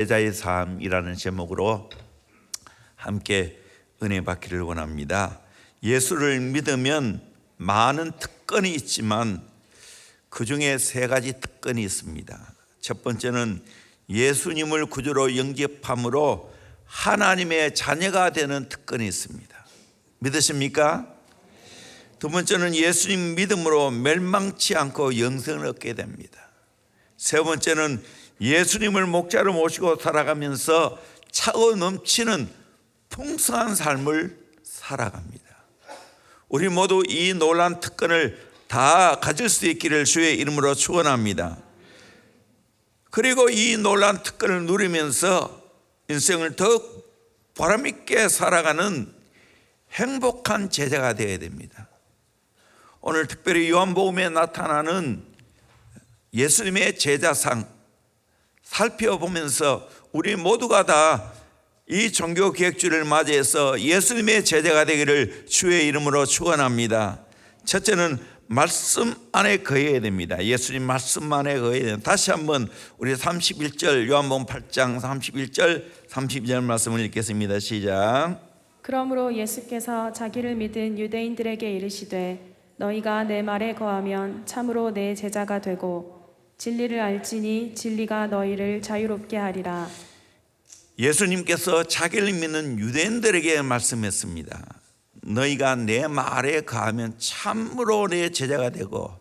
제자의 삶이라는 제목으로 함께 은혜 받기를 원합니다. 예수를 믿으면 많은 특권이 있지만 그 중에 세 가지 특권이 있습니다. 첫 번째는 예수님을 구주로 영접함으로 하나님의 자녀가 되는 특권이 있습니다. 믿으십니까? 두 번째는 예수님 믿음으로 멸망치 않고 영생을 얻게 됩니다. 세 번째는 예수님을 목자로 모시고 살아가면서 차고 넘치는 풍성한 삶을 살아갑니다. 우리 모두 이 놀라운 특권을 다 가질 수 있기를 주의 이름으로 축원합니다. 그리고 이 놀라운 특권을 누리면서 인생을 더욱 보람있게 살아가는 행복한 제자가 되어야 됩니다. 오늘 특별히 요한복음에 나타나는 예수님의 제자상 살펴보면서 우리 모두가 다 이 종교 기획주를 맞이해서 예수님의 제자가 되기를 주의 이름으로 축원합니다. 첫째는 말씀 안에 거해야 됩니다. 예수님 말씀 안에 거해야 됩니다. 다시 한번 우리 31절 요한복음 8장 31절 32절 말씀을 읽겠습니다. 시작. 그러므로 예수께서 자기를 믿은 유대인들에게 이르시되 너희가 내 말에 거하면 참으로 내 제자가 되고 진리를 알지니 진리가 너희를 자유롭게 하리라. 예수님께서 자기를 믿는 유대인들에게 말씀했습니다. 너희가 내 말에 거하면 참으로 내 제자가 되고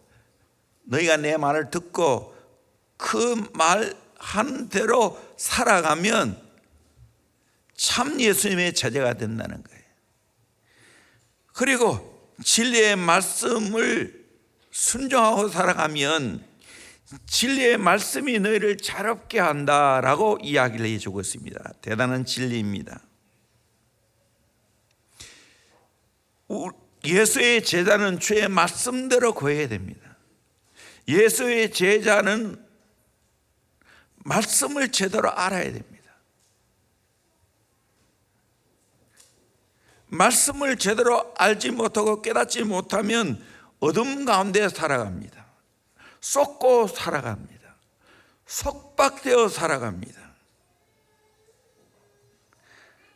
너희가 내 말을 듣고 그 말한 대로 살아가면 참 예수님의 제자가 된다는 거예요. 그리고 진리의 말씀을 순종하고 살아가면 진리의 말씀이 너희를 자유롭게 한다라고 이야기를 해주고 있습니다. 대단한 진리입니다. 예수의 제자는 주의 말씀대로 거해야 됩니다. 예수의 제자는 말씀을 제대로 알아야 됩니다. 말씀을 제대로 알지 못하고 깨닫지 못하면 어둠 가운데 살아갑니다. 쏟고 살아갑니다. 속박되어 살아갑니다.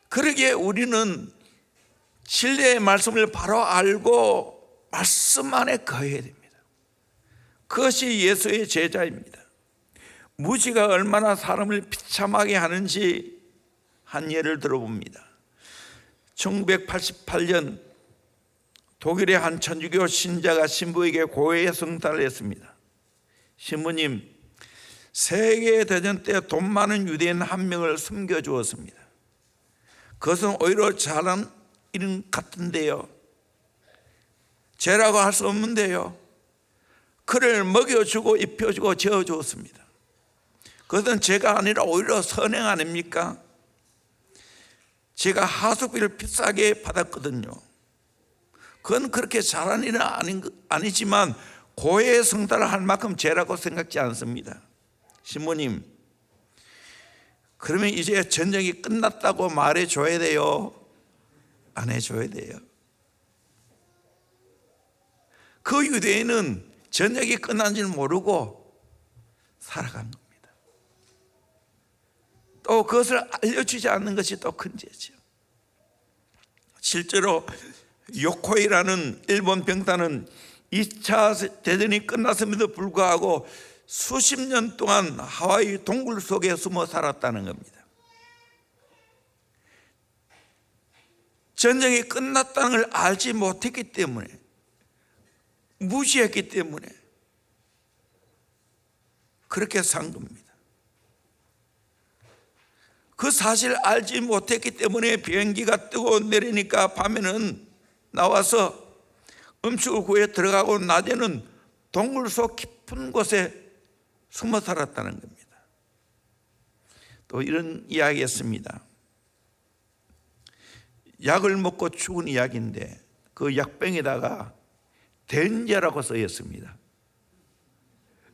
그러기에 우리는 진리의 말씀을 바로 알고 말씀 안에 거해야 됩니다. 그것이 예수의 제자입니다. 무지가 얼마나 사람을 비참하게 하는지 한 예를 들어봅니다. 1988년 독일의 한 천주교 신자가 신부에게 고해의 성탄을 했습니다. 신부님, 세계대전 때 돈 많은 유대인 한 명을 숨겨주었습니다. 그것은 오히려 잘한 일 같은데요. 죄라고 할 수 없는데요. 그를 먹여주고 입혀주고 재워주었습니다. 그것은 죄가 아니라 오히려 선행 아닙니까? 제가 하숙비를 비싸게 받았거든요. 그건 그렇게 잘한 일은 아니지만 고해의 성탄을 할 만큼 죄라고 생각지 않습니다. 신부님, 그러면 이제 전쟁이 끝났다고 말해줘야 돼요? 안 해줘야 돼요? 그 유대인은 전쟁이 끝난 줄 모르고 살아간 겁니다. 또 그것을 알려주지 않는 것이 또 큰 죄죠. 실제로 요코이라는 일본 병단은 2차 대전이 끝났음에도 불구하고 수십 년 동안 하와이 동굴 속에 숨어 살았다는 겁니다. 전쟁이 끝났다는 걸 알지 못했기 때문에, 무시했기 때문에 그렇게 산 겁니다. 그 사실을 알지 못했기 때문에 비행기가 뜨고 내리니까 밤에는 나와서 음식을 구해 들어가고 낮에는 동굴 속 깊은 곳에 숨어 살았다는 겁니다. 또 이런 이야기였습니다. 약을 먹고 죽은 이야기인데 그 약병에다가 덴제라고 써 있습니다.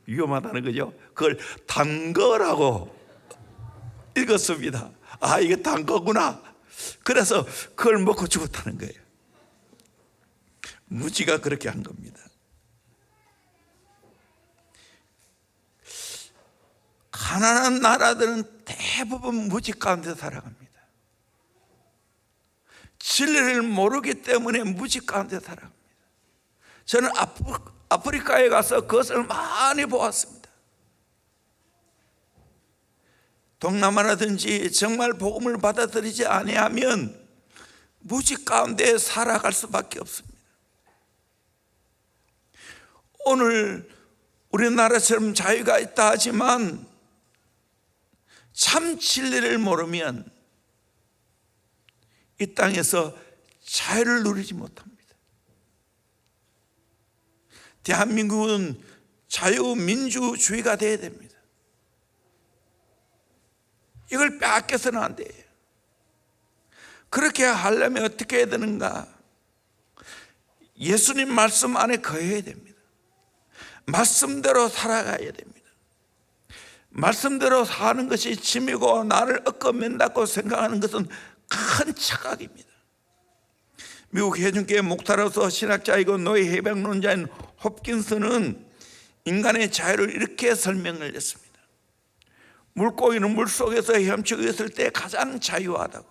위험하다는 거죠. 그걸 단 거라고 읽었습니다. 아, 이게 단 거구나. 그래서 그걸 먹고 죽었다는 거예요. 무지가 그렇게 한 겁니다. 가난한 나라들은 대부분 무지 가운데 살아갑니다. 진리를 모르기 때문에 무지 가운데 살아갑니다. 저는 아프리카에 가서 그것을 많이 보았습니다. 동남아라든지 정말 복음을 받아들이지 아니하면 무지 가운데 살아갈 수밖에 없습니다. 오늘 우리나라처럼 자유가 있다 하지만 참 진리를 모르면 이 땅에서 자유를 누리지 못합니다. 대한민국은 자유민주주의가 되어야 됩니다. 이걸 빼앗겨서는 안 돼요. 그렇게 하려면 어떻게 해야 되는가? 예수님 말씀 안에 거해야 됩니다. 말씀대로 살아가야 됩니다. 말씀대로 사는 것이 짐이고 나를 얽어맨다고 생각하는 것은 큰 착각입니다. 미국 해중교회 목사로서 신학자이고 노예 해방론자인 홉킨스는 인간의 자유를 이렇게 설명을 했습니다. 물고기는 물속에서 헤엄치고 있을 때 가장 자유하다고.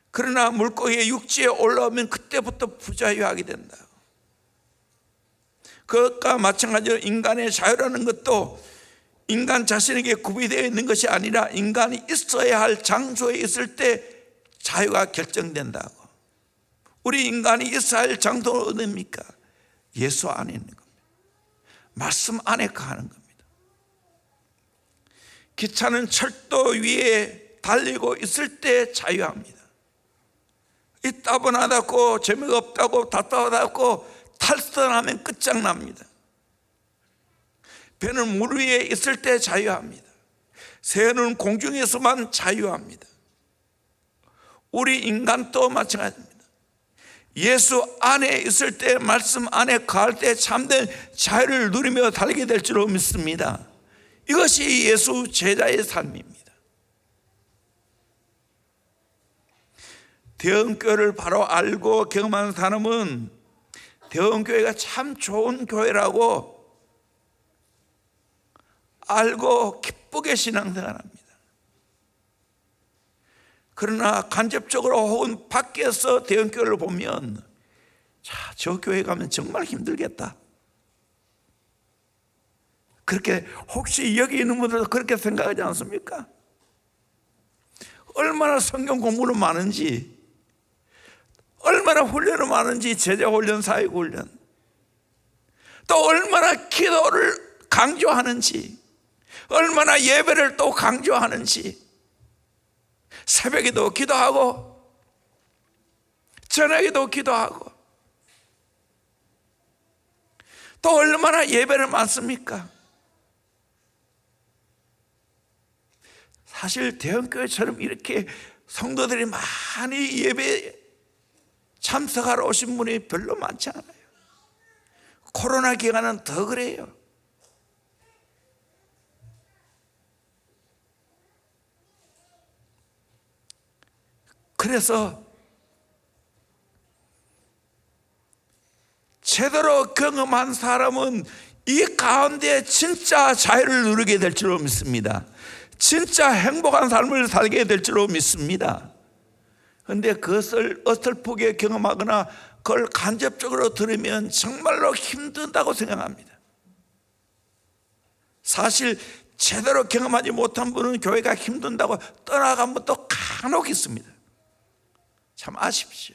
그러나 물고기가 육지에 올라오면 그때부터 부자유하게 된다고. 그것과 마찬가지로 인간의 자유라는 것도 인간 자신에게 구비되어 있는 것이 아니라 인간이 있어야 할 장소에 있을 때 자유가 결정된다고. 우리 인간이 있어야 할 장소는 어디입니까? 예수 안에 있는 겁니다. 말씀 안에 가는 겁니다. 기차는 철도 위에 달리고 있을 때 자유합니다. 이 따분하다고 재미가 없다고 답답하다고 탈선하면 끝장납니다. 배는 물 위에 있을 때 자유합니다. 새는 공중에서만 자유합니다. 우리 인간도 마찬가지입니다. 예수 안에 있을 때, 말씀 안에 거할 때 참된 자유를 누리며 살게 될 줄로 믿습니다. 이것이 예수 제자의 삶입니다. 대형교회를 바로 알고 경험한 사람은 대형교회가 참 좋은 교회라고 알고 기쁘게 신앙생활합니다. 그러나 간접적으로 혹은 밖에서 대형교회를 보면 저 교회 가면 정말 힘들겠다, 그렇게 혹시 여기 있는 분들도 그렇게 생각하지 않습니까? 얼마나 성경 공부는 많은지, 얼마나 훈련은 많은지, 제자훈련, 사역훈련, 또 얼마나 기도를 강조하는지, 얼마나 예배를 또 강조하는지, 새벽에도 기도하고 저녁에도 기도하고, 또 얼마나 예배를 많습니까? 사실 대형교회처럼 이렇게 성도들이 많이 예배 참석하러 오신 분이 별로 많지 않아요. 코로나 기간은 더 그래요. 그래서 제대로 경험한 사람은 이 가운데 진짜 자유를 누리게 될 줄로 믿습니다. 진짜 행복한 삶을 살게 될 줄로 믿습니다. 그런데 그것을 어설프게 경험하거나 그걸 간접적으로 들으면 정말로 힘든다고 생각합니다. 사실 제대로 경험하지 못한 분은 교회가 힘든다고 떠나간 분도 간혹 있습니다. 참 아쉽죠.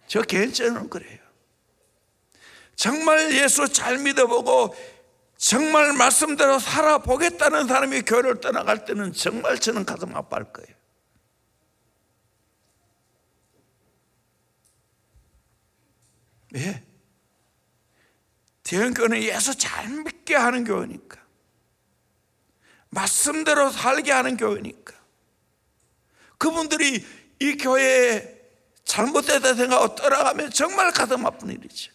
저 개인적으로는 그래요. 정말 예수 잘 믿어보고 정말 말씀대로 살아보겠다는 사람이 교회를 떠나갈 때는 정말 저는 가슴 아파할 거예요. 왜? 대형교회는 예수 잘 믿게 하는 교회니까, 말씀대로 살게 하는 교회니까. 그분들이 이 교회에 잘못됐다 생각하고 떠나가면 정말 가슴 아픈 일이죠.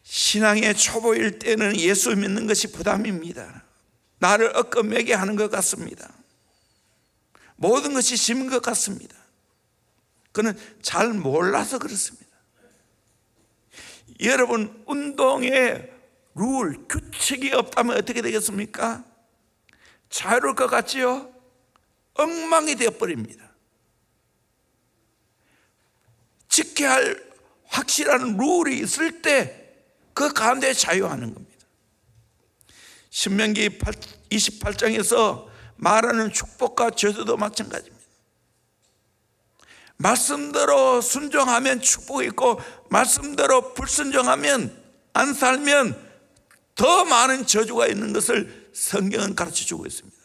신앙의 초보일 때는 예수 믿는 것이 부담입니다. 나를 얽어매게 하는 것 같습니다. 모든 것이 짐인 것 같습니다. 그는 잘 몰라서 그렇습니다. 여러분, 운동에 규칙이 없다면 어떻게 되겠습니까? 자유로울 것 같지요? 엉망이 되어버립니다. 지켜야 할 확실한 룰이 있을 때 그 가운데 자유하는 겁니다. 신명기 28장에서 말하는 축복과 저주도 마찬가지입니다. 말씀대로 순종하면 축복이 있고, 말씀대로 불순종하면, 안 살면 더 많은 저주가 있는 것을 성경은 가르쳐주고 있습니다.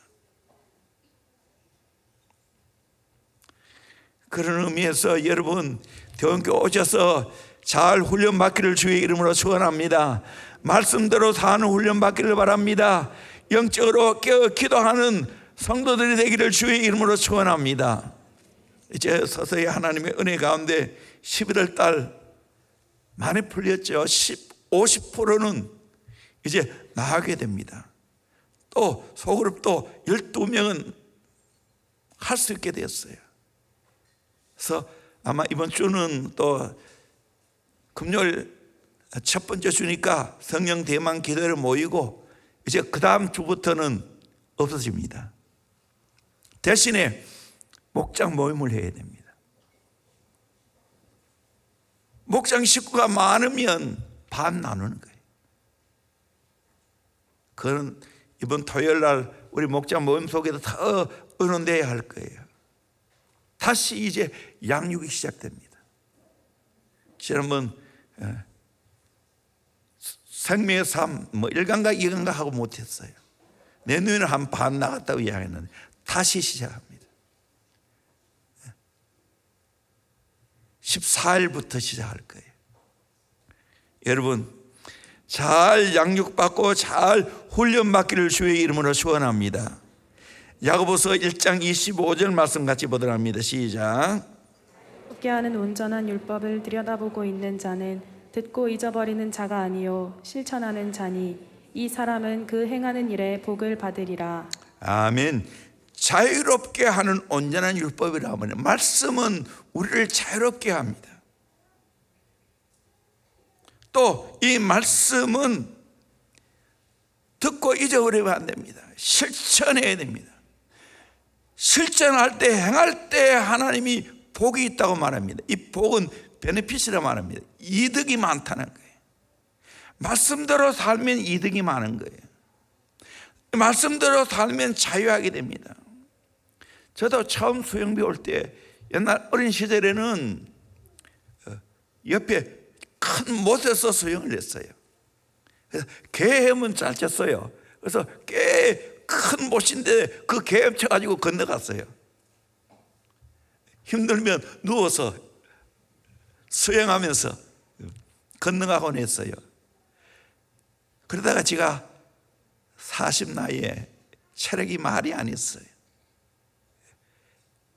그런 의미에서 여러분, 대원교회 오셔서 잘 훈련받기를 주의 이름으로 축원합니다. 말씀대로 사는 훈련받기를 바랍니다. 영적으로 깨어 기도하는 성도들이 되기를 주의 이름으로 축원합니다. 이제 서서히 하나님의 은혜 가운데 11월 달 많이 풀렸죠. 50%는 이제 나가게 됩니다. 또 소그룹도 12명은 할 수 있게 되었어요. 그래서 아마 이번 주는 또 금요일 첫 번째 주니까 성령 대만 기도를 모이고, 이제 그 다음 주부터는 없어집니다. 대신에 목장 모임을 해야 됩니다. 목장 식구가 많으면 반 나누는 거예요. 그건 이번 토요일 날 우리 목장 모임 속에도 다 의논돼야 할 거예요. 다시 이제 양육이 시작됩니다. 지난번 생명의 삶 1강과 2강과 하고 못했어요. 내년에는 한 반 나갔다고 이야기했는데 다시 시작합니다. 14일부터 시작할 거예요. 여러분, 잘 양육받고 잘 훈련받기를 주의 이름으로 축원합니다. 야고보서 1장 25절 말씀 같이 보도록 합니다. 시작. 게 하는 온전한 율법을 들여다보고 있는 자는 듣고 잊어버리는 자가 아니요 실천하는 자니 이 사람은 그 행하는 일에 복을 받으리라. 아멘. 자유롭게 하는 온전한 율법이라 하면 말씀은 우리를 자유롭게 합니다. 또 이 말씀은 듣고 잊어버리면 안 됩니다. 실천해야 됩니다. 실천할 때, 행할 때 하나님이 복이 있다고 말합니다. 이 복은 베네핏이라 말합니다. 이득이 많다는 거예요. 말씀대로 살면 이득이 많은 거예요. 말씀대로 살면 자유하게 됩니다. 저도 처음 수영비 올 때 옛날 어린 시절에는 옆에 큰 못에서 수영을 했어요. 그래서 개 헤엄은 잘 쳤어요. 그래서 꽤 큰 못인데 그 개 헤엄 쳐가지고 건너갔어요. 힘들면 누워서 수영하면서 건너가곤 했어요. 그러다가 제가 40 나이에 체력이 말이 아니었어요.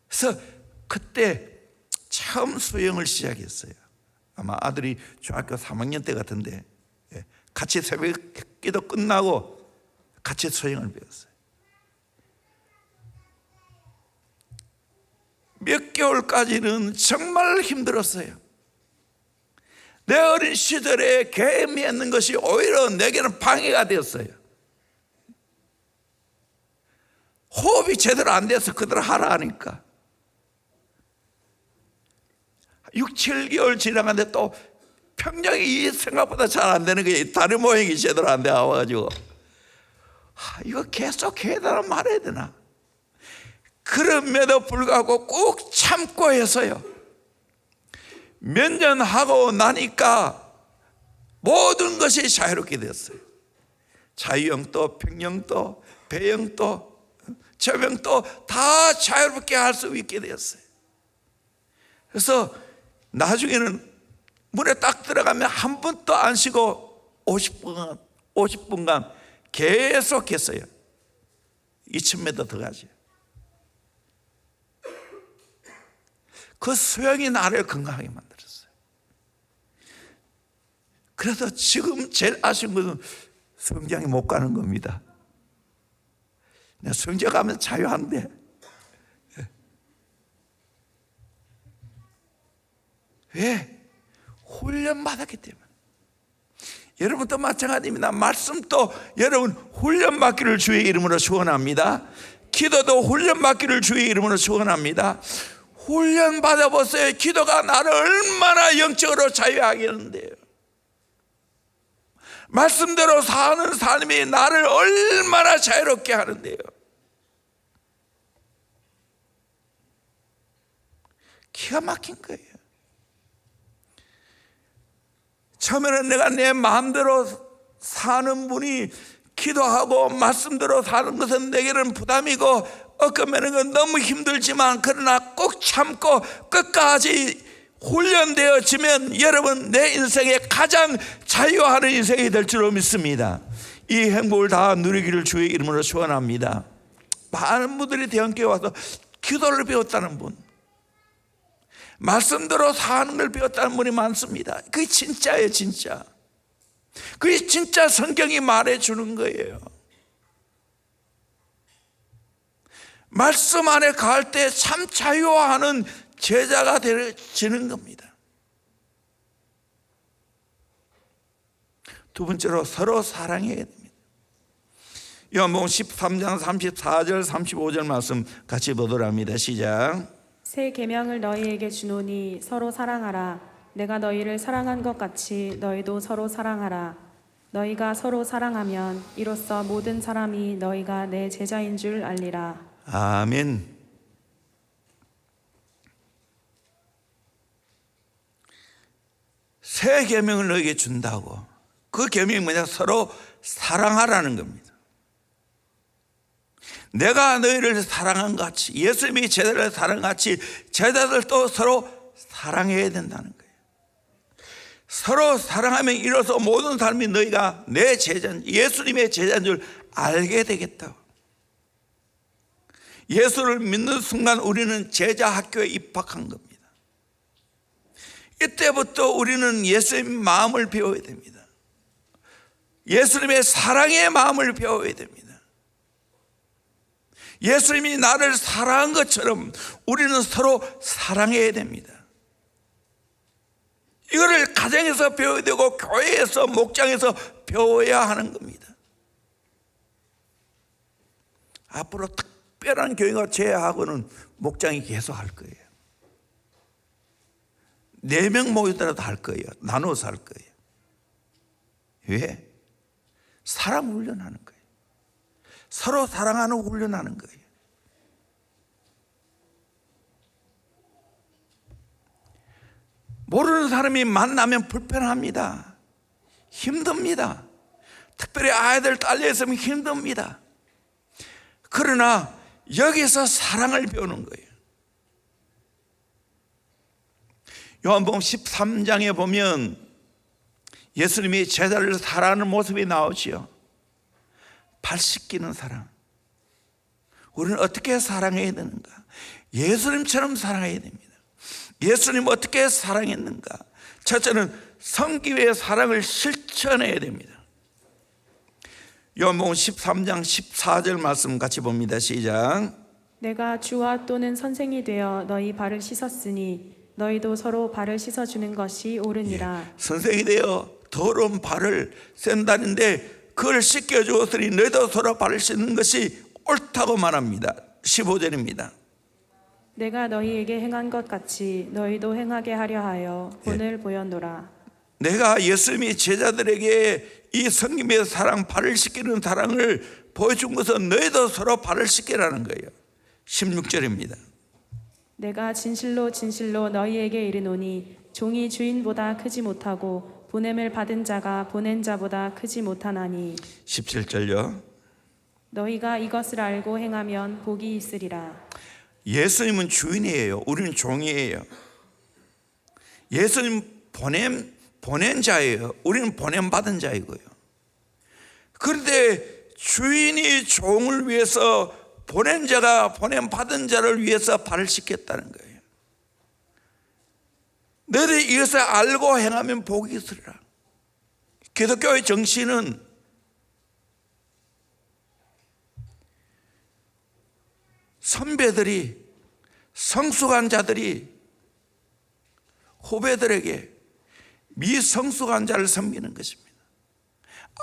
그래서 그때 처음 수영을 시작했어요. 아마 아들이 중학교 3학년 때 같은데 같이 새벽 기도 끝나고 같이 수영을 배웠어요. 몇 개월까지는 정말 힘들었어요. 내 어린 시절에 개미 했는 것이 오히려 내게는 방해가 되었어요. 호흡이 제대로 안 돼서 그대로 하라 하니까 6, 7개월 지나갔는데 또 평정이 생각보다 잘 안 되는 거예요. 다리 모양이 제대로 안 돼와가지고 이거 계속 해달라고 말해야 되나? 그럼에도 불구하고 꾹 참고 해서요, 몇 년 하고 나니까 모든 것이 자유롭게 됐어요. 자유형도 평형도 배형도 저병도 다 자유롭게 할 수 있게 되었어요. 그래서 나중에는 물에 딱 들어가면 한 번도 안 쉬고 50분간 계속 했어요. 2000m 더 가죠. 그 수영이 나를 건강하게 만들었어요. 그래서 지금 제일 아쉬운 것은 수영장에 못 가는 겁니다. 내가 수영장 가면 자유한데 왜? 훈련받았기 때문에. 여러분도 마찬가지입니다. 말씀도 여러분 훈련받기를 주의 이름으로 축원합니다. 기도도 훈련받기를 주의 이름으로 축원합니다. 훈련받아보세요. 기도가 나를 얼마나 영적으로 자유하게 하는데요. 말씀대로 사는 삶이 나를 얼마나 자유롭게 하는데요. 기가 막힌 거예요. 처음에는 내가 내 마음대로 사는 분이 기도하고 말씀대로 사는 것은 내게는 부담이고 엇갈매는 건 너무 힘들지만, 그러나 꼭 참고 끝까지 훈련되어지면 여러분 내 인생에 가장 자유하는 인생이 될 줄로 믿습니다. 이 행복을 다 누리기를 주의 이름으로 축원합니다. 많은 분들이 대형교회 와서 기도를 배웠다는 분, 말씀대로 사는 걸 배웠다는 분이 많습니다. 그게 진짜예요. 진짜 그게 진짜 성경이 말해주는 거예요. 말씀 안에 갈 때 참 자유화하는 제자가 되어지는 겁니다. 두 번째로 서로 사랑해야 됩니다. 요한복음 13장 34절 35절 말씀 같이 보도록 합니다. 시작. 새 계명을 너희에게 주노니 서로 사랑하라. 내가 너희를 사랑한 것 같이 너희도 서로 사랑하라. 너희가 서로 사랑하면 이로써 모든 사람이 너희가 내 제자인 줄 알리라. 아멘. 새 계명을 너희에게 준다고. 그 계명이 뭐냐? 서로 사랑하라는 겁니다. 내가 너희를 사랑한 것 같이, 예수님이 제자를 사랑한 것 같이 제자들도 서로 사랑해야 된다는 거예요. 서로 사랑하면 이로써 모든 사람이 너희가 내 제자인, 예수님의 제자인 줄 알게 되겠다고. 예수를 믿는 순간 우리는 제자 학교에 입학한 겁니다. 이때부터 우리는 예수님의 마음을 배워야 됩니다. 예수님의 사랑의 마음을 배워야 됩니다. 예수님이 나를 사랑한 것처럼 우리는 서로 사랑해야 됩니다. 이거를 가정에서 배워야 되고 교회에서, 목장에서 배워야 하는 겁니다. 앞으로 특별한 교회가 제하고는 목장이 계속 할 거예요. 4명 모이더라도 할 거예요. 나눠서 할 거예요. 왜? 사랑 훈련하는 거예요. 서로 사랑하는 훈련하는 거예요. 모르는 사람이 만나면 불편합니다. 힘듭니다. 특별히 아이들 딸려 있으면 힘듭니다. 그러나 여기서 사랑을 배우는 거예요. 요한복음 13장에 보면 예수님이 제자를 사랑하는 모습이 나오지요. 발 씻기는 사랑. 우리는 어떻게 사랑해야 되는가? 예수님처럼 사랑해야 됩니다. 예수님 어떻게 사랑했는가? 첫째는 성기의 사랑을 실천해야 됩니다. 요한복음 13장 14절 말씀 같이 봅니다. 시작. 내가 주와 또는 선생이 되어 너희 발을 씻었으니 너희도 서로 발을 씻어주는 것이 옳으니라. 선생이 되어 더러운 발을 샌다는데 그걸 씻겨주었으니 너희도 서로 발을 씻는 것이 옳다고 말합니다. 15절입니다. 내가 너희에게 행한 것 같이 너희도 행하게 하려 하여 본을 보였노라. 내가 예수님이 제자들에게 이 성김의 사랑, 발을 씻기는 사랑을 보여준 것은 너희도 서로 발을 씻기라는 거예요. 16절입니다. 내가 진실로 진실로 너희에게 이르노니 종이 주인보다 크지 못하고 보냄을 받은 자가 보낸 자보다 크지 못하나니. 17절요. 너희가 이것을 알고 행하면 복이 있으리라. 예수님은 주인이에요. 우리는 종이에요. 예수님 보낸 자예요. 우리는 보냄 받은 자이고요. 그런데 주인이 종을 위해서, 보낸 자가 보냄 받은 자를 위해서 발을 씻겠다는 거예요. 너희들이 이것을 알고 행하면 복이 있으리라. 기독교의 정신은 선배들이, 성숙한 자들이 후배들에게 미성숙한 자를 섬기는 것입니다.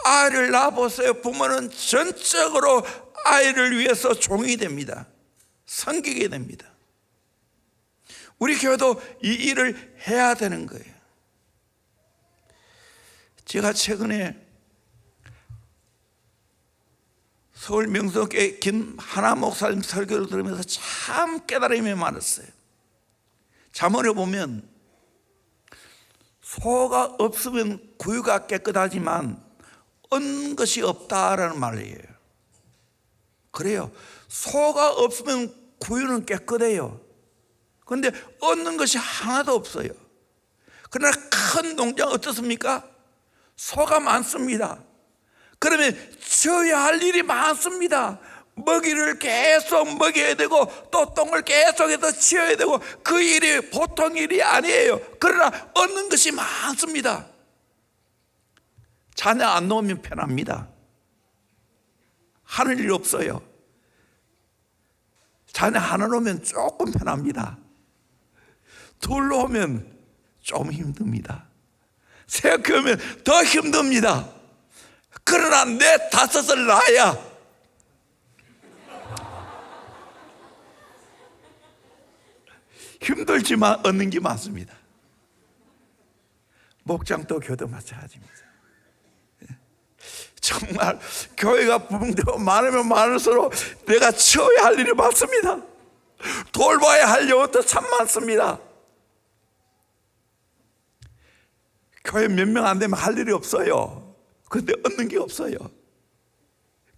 아이를 낳아보세요. 부모는 전적으로 아이를 위해서 종이 됩니다. 섬기게 됩니다. 우리 교회도 이 일을 해야 되는 거예요. 제가 최근에 서울 명성교회 김하나 목사님 설교를 들으면서 참 깨달음이 많았어요. 잠언에 보면 소가 없으면 구유가 깨끗하지만 얻는 것이 없다라는 말이에요. 그래요. 소가 없으면 구유는 깨끗해요. 그런데 얻는 것이 하나도 없어요. 그러나 큰 농장 어떻습니까? 소가 많습니다. 그러면 지어야 할 일이 많습니다. 먹이를 계속 먹여야 되고 또 똥을 계속해서 치워야 되고 그 일이 보통 일이 아니에요. 그러나 얻는 것이 많습니다. 자녀 안 놓으면 편합니다. 하는 일 없어요. 자녀 하나 놓으면 조금 편합니다. 둘 놓으면 좀 힘듭니다. 세 키우면 더 힘듭니다. 그러나 내 다섯을 낳아야 힘들지만 얻는 게 많습니다. 목장도 교도 마찬가지입니다. 정말 교회가 부흥되고 많으면 많을수록 내가 치워야 할 일이 많습니다. 돌봐야 할 영혼도 참 많습니다. 교회 몇 명 안 되면 할 일이 없어요. 그런데 얻는 게 없어요.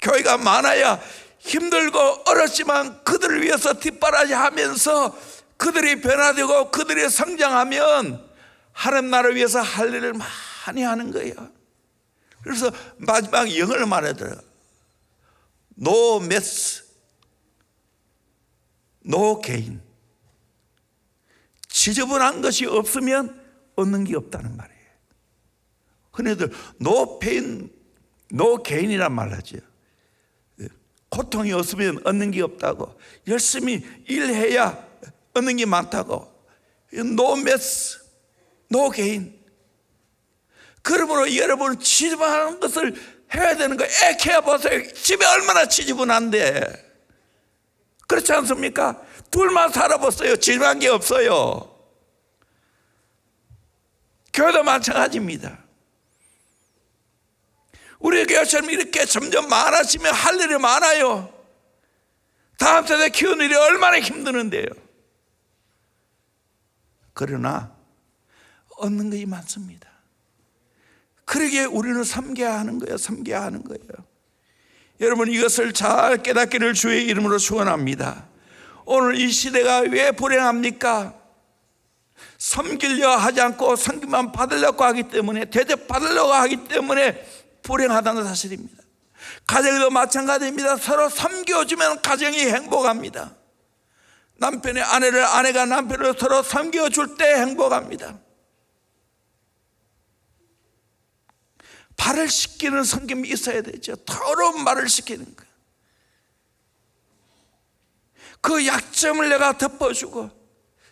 교회가 많아야 힘들고 어렵지만 그들을 위해서 뒷바라지 하면서 그들이 변화되고 그들이 성장하면 하나님 나라를 위해서 할 일을 많이 하는 거예요. 그래서 마지막 영어를 말하더라고요. No mess, no gain. 지저분한 것이 없으면 얻는 게 없다는 말이에요. 흔히들 no pain, no gain이란 말을 하죠. 고통이 없으면 얻는 게 없다고. 열심히 일해야 얻는 게 많다고. No mess, no gain. 그러므로 여러분 지저분한 것을 해야 되는 거예요. 애 키워보세요. 집에 얼마나 지저분한데. 그렇지 않습니까? 둘만 살아보세요. 지저분한 게 없어요. 교회도 마찬가지입니다. 우리 교회처럼 이렇게 점점 많아지면 할 일이 많아요. 다음 세대 키우는 일이 얼마나 힘드는데요. 그러나 얻는 것이 많습니다. 그러기에 우리는 섬겨야 하는 거예요. 섬겨야 하는 거예요. 여러분 이것을 잘 깨닫기를 주의 이름으로 축원합니다. 오늘 이 시대가 왜 불행합니까? 섬기려 하지 않고 섬기만 받으려고 하기 때문에, 대접받으려고 하기 때문에 불행하다는 사실입니다. 가정도 마찬가지입니다. 서로 섬겨주면 가정이 행복합니다. 남편이 아내를, 아내가 남편을 서로 섬겨줄 때 행복합니다. 발을 씻기는 섬김이 있어야 되죠. 더러운 말을 시키는 거예요. 그 약점을 내가 덮어주고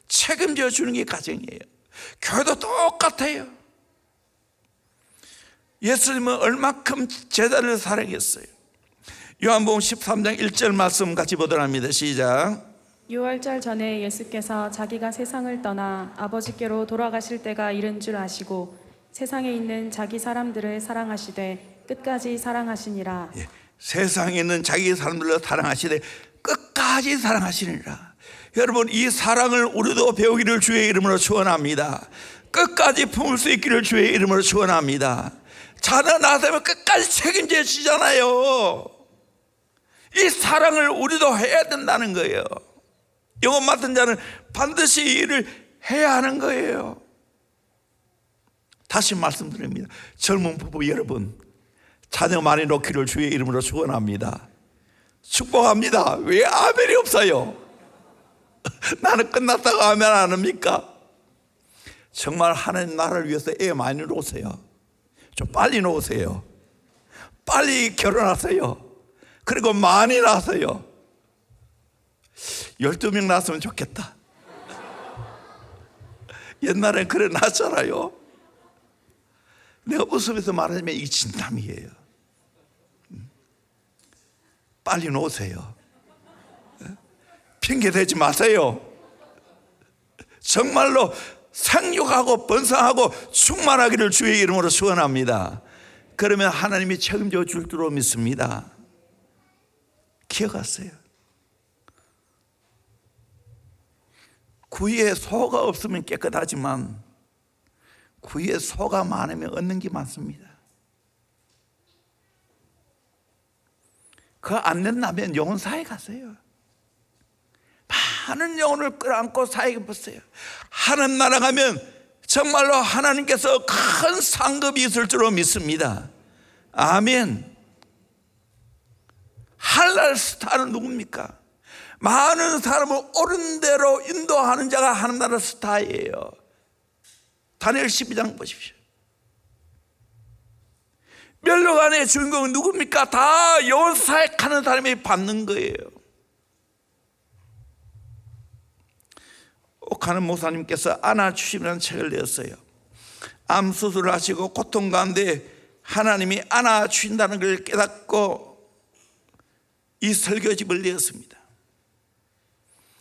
책임져 주는 게 가정이에요. 교회도 똑같아요. 예수님은 얼마큼 제자를 사랑했어요. 요한복음 13장 1절 말씀 같이 보도록 합니다. 시작. 6월절 전에 예수께서 자기가 세상을 떠나 아버지께로 돌아가실 때가 이른 줄 아시고 세상에 있는 자기 사람들을 사랑하시되 끝까지 사랑하시니라. 세상에 있는 자기 사람들을 사랑하시되 끝까지 사랑하시니라. 여러분 이 사랑을 우리도 배우기를 주의 이름으로 축원합니다. 끝까지 품을 수 있기를 주의 이름으로 축원합니다. 자녀 낳으면 끝까지 책임져 주잖아요. 이 사랑을 우리도 해야 된다는 거예요. 영혼 맡은 자는 반드시 이 일을 해야 하는 거예요. 다시 말씀드립니다. 젊은 부부 여러분, 자녀 많이 놓기를 주의 이름으로 축원합니다. 축복합니다. 왜 아멘이 없어요? 나는 끝났다고 아멘 안 합니까? 정말 하나님 나라를 위해서 애 많이 놓으세요. 좀 빨리 놓으세요. 빨리 결혼하세요. 그리고 많이 낳으세요. 12명 낳았으면 좋겠다. 옛날엔 그래 놨잖아요. 내가 웃으면서 말하자면 이게 진담이에요. 빨리 놓으세요. 핑계 대지 마세요. 정말로 생육하고 번성하고 충만하기를 주의 이름으로 축원합니다. 그러면 하나님이 책임져 줄 줄로 믿습니다. 기억하세요. 구이에 소가 없으면 깨끗하지만 구이에 소가 많으면 얻는 게 많습니다. 그거 안 낸다면 영혼 사에 가세요. 많은 영혼을 끌어안고 사에 보세요. 하나님 나라 가면 정말로 하나님께서 큰 상급이 있을 줄로 믿습니다. 아멘. 하늘나라 스타는 누굽니까? 많은 사람을 옳은 대로 인도하는 자가 하늘나라 스타예요. 다니엘 12장 보십시오. 멸류관의 주인공은 누굽니까? 다 영혼 사역하는 사람이 받는 거예요. 옥하는 목사님께서 안아주심이라는 책을 내었어요. 암 수술을 하시고 고통 가운데 하나님이 안아주신다는 걸 깨닫고 이 설교집을 내었습니다.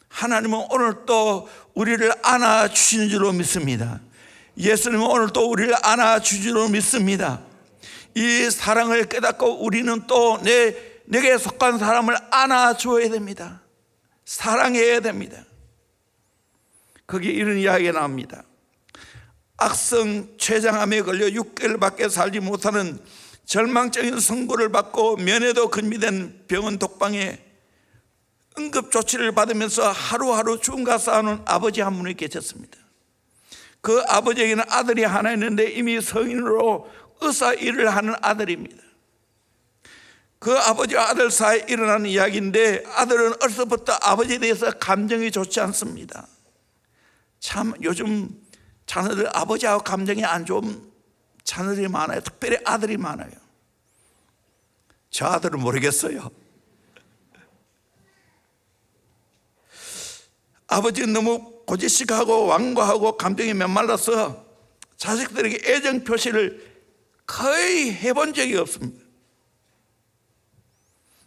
하나님은 오늘 또 우리를 안아주시는 줄로 믿습니다. 예수님은 오늘 또 우리를 안아주시는 줄로 믿습니다. 이 사랑을 깨닫고 우리는 또 내게 속한 사람을 안아줘야 됩니다. 사랑해야 됩니다. 거기에 이런 이야기가 나옵니다. 악성 췌장암에 걸려 6개월밖에 살지 못하는 절망적인 선고를 받고 면회도 근미된 병원 독방에 응급조치를 받으면서 하루하루 죽음과 싸우는 아버지 한 분이 계셨습니다. 그 아버지에게는 아들이 하나 있는데 이미 성인으로 의사 일을 하는 아들입니다. 그 아버지와 아들 사이에 일어나는 이야기인데 아들은 어려서부터 아버지에 대해서 감정이 좋지 않습니다. 참 요즘 자녀들 아버지하고 감정이 안 좋은 자녀들이 많아요. 특별히 아들이 많아요. 저 아들은 모르겠어요. 아버지는 너무 고지식하고 완고하고 감정이 메말라서 자식들에게 애정 표시를 거의 해본 적이 없습니다.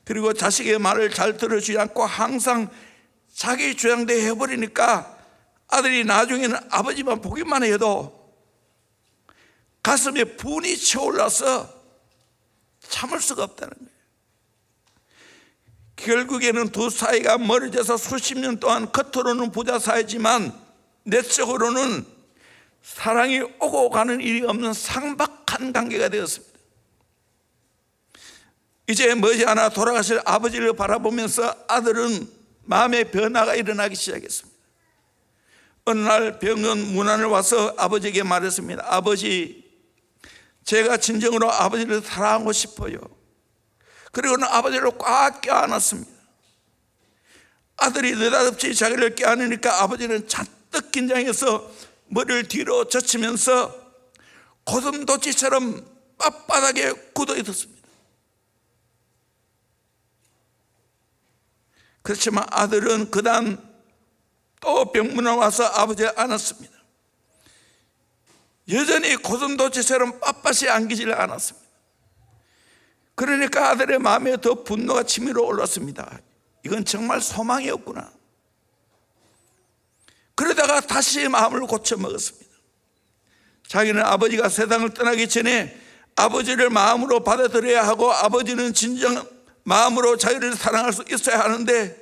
그리고 자식의 말을 잘 들어주지 않고 항상 자기 주장대로 해버리니까 아들이 나중에는 아버지만 보기만 해도 가슴에 분이 차올라서 참을 수가 없다는 거예요. 결국에는 두 사이가 멀어져서 수십 년 동안 겉으로는 부자 사이지만 내적으로는 사랑이 오고 가는 일이 없는 상박한 관계가 되었습니다. 이제 머지않아 돌아가실 아버지를 바라보면서 아들은 마음의 변화가 일어나기 시작했습니다. 어느 날 병원 문안을 와서 아버지에게 말했습니다. 아버지, 제가 진정으로 아버지를 사랑하고 싶어요. 그리고는 아버지를 꽉 껴안았습니다. 아들이 느닷없이 자기를 껴안으니까 아버지는 잔뜩 긴장해서 머리를 뒤로 젖히면서 고슴도치처럼 빳빳하게 굳어 있었습니다. 그렇지만 아들은 그다음 또 병문에 와서 아버지를 안았습니다. 여전히 고슴도치처럼 빳빳이 안기지를 않았습니다. 그러니까 아들의 마음에 더 분노가 치밀어 올랐습니다. 이건 정말 소망이 없구나. 그러다가 다시 마음을 고쳐 먹었습니다. 자기는 아버지가 세상을 떠나기 전에 아버지를 마음으로 받아들여야 하고 아버지는 진정 마음으로 자기를 사랑할 수 있어야 하는데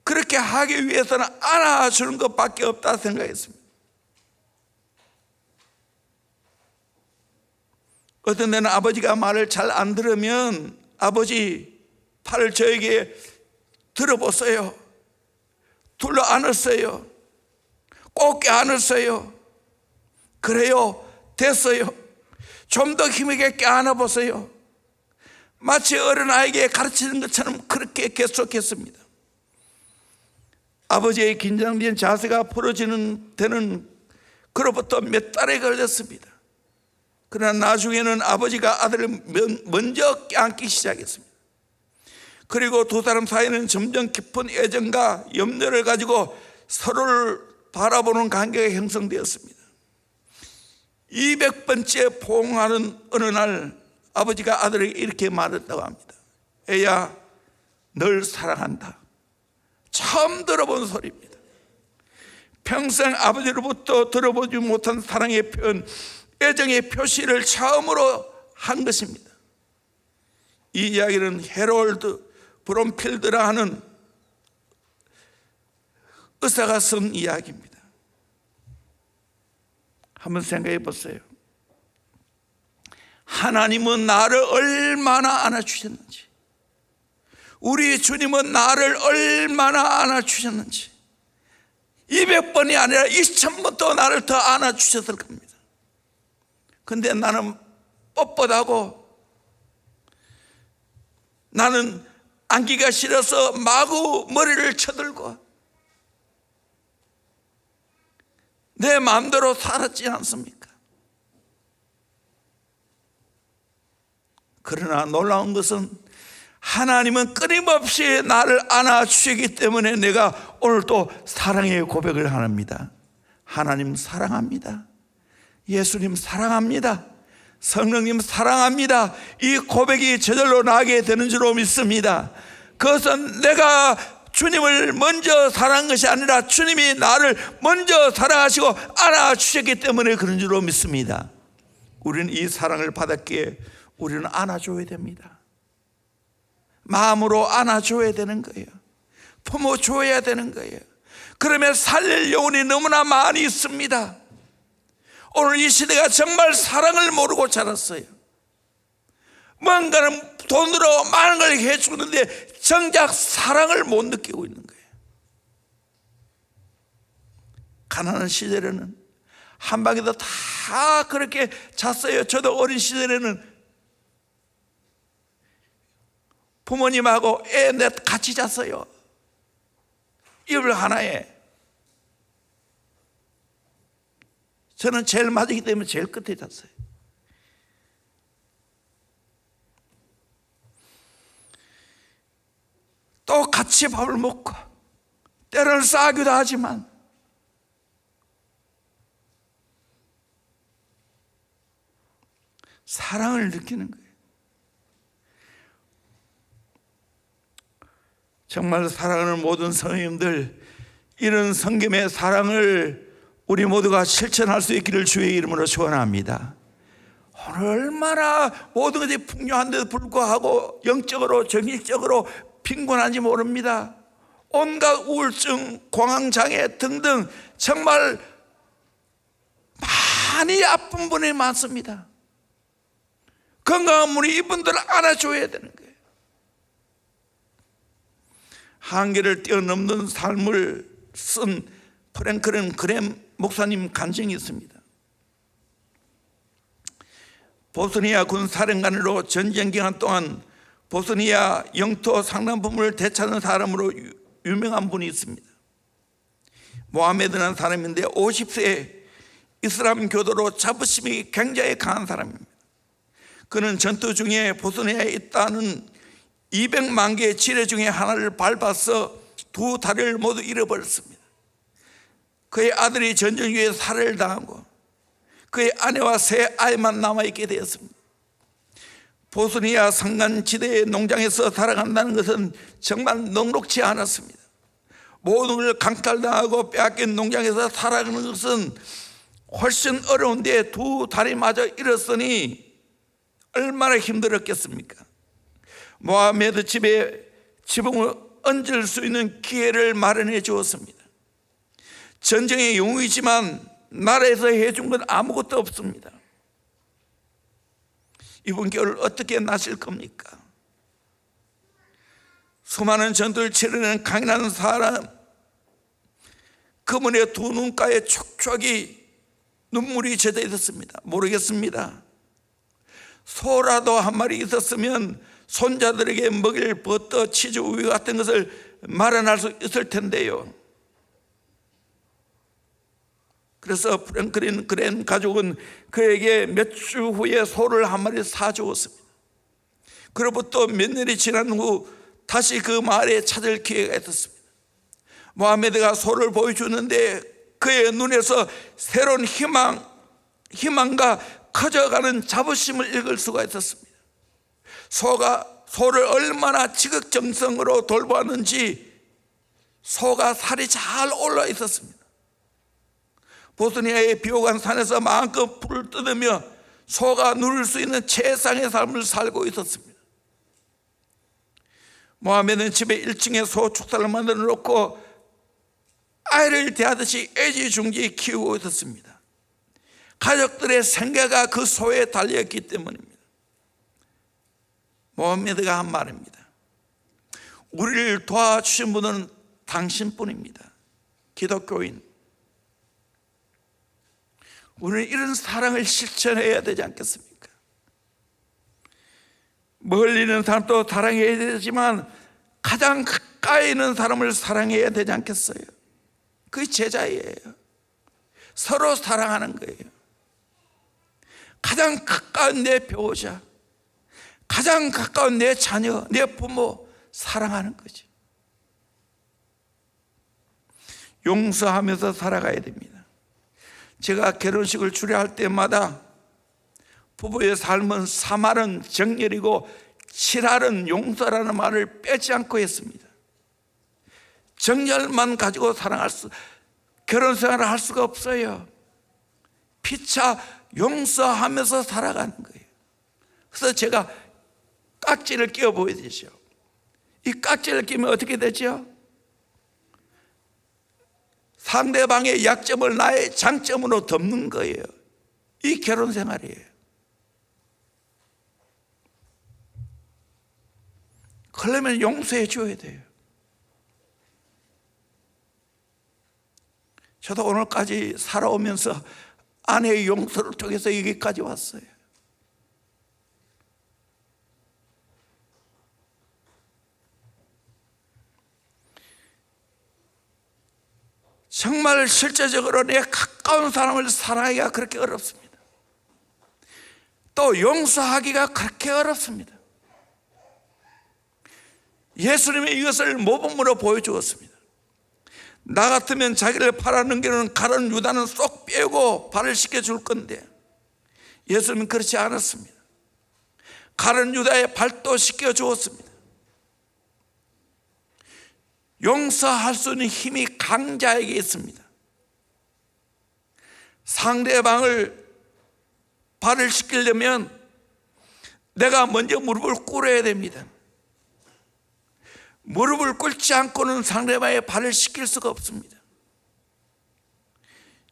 그렇게 하기 위해서는 안아주는 것밖에 없다 생각했습니다. 어떤 데는 아버지가 말을 잘 안 들으면 아버지 팔을 저에게 들어보세요. 둘러 안으세요. 꼭 껴안으세요. 그래요. 됐어요. 좀 더 힘있게 껴안아 보세요. 마치 어린아이에게 가르치는 것처럼 그렇게 계속했습니다. 아버지의 긴장된 자세가 풀어지는 데는 그로부터 몇 달이 걸렸습니다. 그러나 나중에는 아버지가 아들을 먼저 껴안기 시작했습니다. 그리고 두 사람 사이는 점점 깊은 애정과 염려를 가지고 서로를 바라보는 관계가 형성되었습니다. 200번째 포옹하는 어느 날 아버지가 아들에게 이렇게 말했다고 합니다. 애야, 널 사랑한다. 처음 들어본 소리입니다. 평생 아버지로부터 들어보지 못한 사랑의 표현, 애정의 표시를 처음으로 한 것입니다. 이 이야기는 해롤드 브롬필드라 하는 의사가 쓴 이야기입니다. 한번 생각해 보세요. 하나님은 나를 얼마나 안아주셨는지, 우리 주님은 나를 얼마나 안아주셨는지, 200번이 아니라 2000번도 나를 더 안아주셨을 겁니다. 근데 나는 뻣뻣하고 나는 안기가 싫어서 마구 머리를 쳐들고 내 마음대로 살았지 않습니까? 그러나 놀라운 것은 하나님은 끊임없이 나를 안아주시기 때문에 내가 오늘 또 사랑의 고백을 합니다. 하나님 사랑합니다. 예수님 사랑합니다. 성령님 사랑합니다. 이 고백이 저절로 나게 되는 줄로 믿습니다. 그것은 내가 주님을 먼저 사랑한 것이 아니라 주님이 나를 먼저 사랑하시고 안아주셨기 때문에 그런 줄로 믿습니다. 우리는 이 사랑을 받았기에 우리는 안아줘야 됩니다. 마음으로 안아줘야 되는 거예요. 품어줘야 되는 거예요. 그러면 살릴 영혼이 너무나 많이 있습니다. 오늘 이 시대가 정말 사랑을 모르고 자랐어요. 뭔가는 돈으로 많은 걸 해주는데 정작 사랑을 못 느끼고 있는 거예요. 가난한 시절에는 한 방에도 다 그렇게 잤어요. 저도 어린 시절에는 부모님하고 애 넷 같이 잤어요. 이불 하나에. 저는 제일 맞이기 때문에 제일 끝에 잤어요. 또 같이 밥을 먹고 때로는 싸기도 하지만 사랑을 느끼는 거예요. 정말 사랑하는 모든 성도님들, 이런 성김의 사랑을 우리 모두가 실천할 수 있기를 주의 이름으로 축원합니다. 오늘 얼마나 모든 것이 풍요한데도 불구하고 영적으로 정신적으로 빈곤한지 모릅니다. 온갖 우울증, 공황장애 등등 정말 많이 아픈 분이 많습니다. 건강한 분이 이분들을 안아줘야 되는 거예요. 한계를 뛰어넘는 삶을 쓴 프랭클린 그램 목사님 간증이 있습니다. 보스니아 군 사령관으로 전쟁 기간 동안 보스니아 영토 상당부분을 되찾은 사람으로 유명한 분이 있습니다. 모하메드라는 사람인데 50세에 이슬람 교도로 자부심이 굉장히 강한 사람입니다. 그는 전투 중에 보스니아에 있다는 200만 개의 지뢰 중에 하나를 밟아서 두 다리를 모두 잃어버렸습니다. 그의 아들이 전쟁 중에 살해를 당하고 그의 아내와 세 아이만 남아있게 되었습니다. 보스니아 산간지대의 농장에서 살아간다는 것은 정말 녹록지 않았습니다. 모든 걸 강탈당하고 빼앗긴 농장에서 살아가는 것은 훨씬 어려운데 두 다리마저 잃었으니 얼마나 힘들었겠습니까? 모하메드 집에 지붕을 얹을 수 있는 기회를 마련해 주었습니다. 전쟁의 영웅이지만 나라에서 해준 건 아무것도 없습니다. 이번 겨울 어떻게 나실 겁니까? 수많은 전투를 치르는 강인한 사람, 그분의 두 눈가에 촉촉이 눈물이 젖어 있었습니다. 모르겠습니다. 소라도 한 마리 있었으면 손자들에게 먹일 버터, 치즈, 우유 같은 것을 마련할 수 있을 텐데요. 그래서 프랭클린 그램 가족은 그에게 몇 주 후에 소를 한 마리 사주었습니다. 그로부터 몇 년이 지난 후 다시 그 마을에 찾을 기회가 있었습니다. 모하메드가 소를 보여주는데 그의 눈에서 새로운 희망, 희망과 커져가는 자부심을 읽을 수가 있었습니다. 소를 얼마나 지극정성으로 돌보았는지 소가 살이 잘 올라 있었습니다. 보스니아의 비옥한 산에서 마음껏 풀을 뜯으며 소가 누릴 수 있는 최상의 삶을 살고 있었습니다. 모하메드는 집에 1층에 소 축사를 만들어 놓고 아이를 대하듯이 애지중지 키우고 있었습니다. 가족들의 생계가 그 소에 달려있기 때문입니다. 모하메드가 한 말입니다. 우리를 도와주신 분은 당신뿐입니다. 기독교인, 우리는 이런 사랑을 실천해야 되지 않겠습니까? 멀리 있는 사람도 사랑해야 되지만 가장 가까이 있는 사람을 사랑해야 되지 않겠어요? 그게 제자예요. 서로 사랑하는 거예요. 가장 가까운 내 배우자, 가장 가까운 내 자녀, 내 부모 사랑하는 거죠. 용서하면서 살아가야 됩니다. 제가 결혼식을 주례할 때마다 부부의 삶은 사말은 정열이고 칠할은 용서라는 말을 빼지 않고 했습니다. 정열만 가지고 결혼 생활을 할 수가 없어요. 피차 용서하면서 살아가는 거예요. 그래서 제가 깍지를 끼워 보여드리죠. 이 깍지를 끼면 어떻게 되죠? 상대방의 약점을 나의 장점으로 덮는 거예요. 이 결혼 생활이에요. 그러려면 용서해 줘야 돼요. 저도 오늘까지 살아오면서 아내의 용서를 통해서 여기까지 왔어요. 정말 실제적으로 내 가까운 사람을 사랑하기가 그렇게 어렵습니다. 또 용서하기가 그렇게 어렵습니다. 예수님이 이것을 모범으로 보여주었습니다. 나 같으면 자기를 팔아넘기는 가룟 유다는 쏙 빼고 발을 씻겨줄 건데 예수님은 그렇지 않았습니다. 가룟 유다의 발도 씻겨주었습니다. 용서할 수 있는 힘이 강자에게 있습니다. 상대방을 발을 씻기려면 내가 먼저 무릎을 꿇어야 됩니다. 무릎을 꿇지 않고는 상대방의 발을 씻길 수가 없습니다.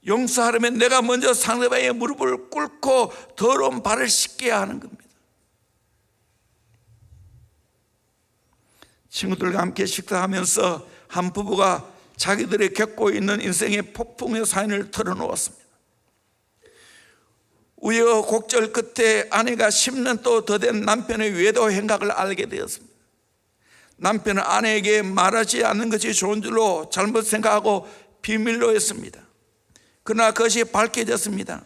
용서하려면 내가 먼저 상대방의 무릎을 꿇고 더러운 발을 씻겨야 하는 겁니다. 친구들과 함께 식사하면서 한 부부가 자기들이 겪고 있는 인생의 폭풍의 사연을 털어놓았습니다. 우여곡절 끝에 아내가 10년 또 더 된 남편의 외도 행각을 알게 되었습니다. 남편은 아내에게 말하지 않는 것이 좋은 줄로 잘못 생각하고 비밀로 했습니다. 그러나 그것이 밝혀졌습니다.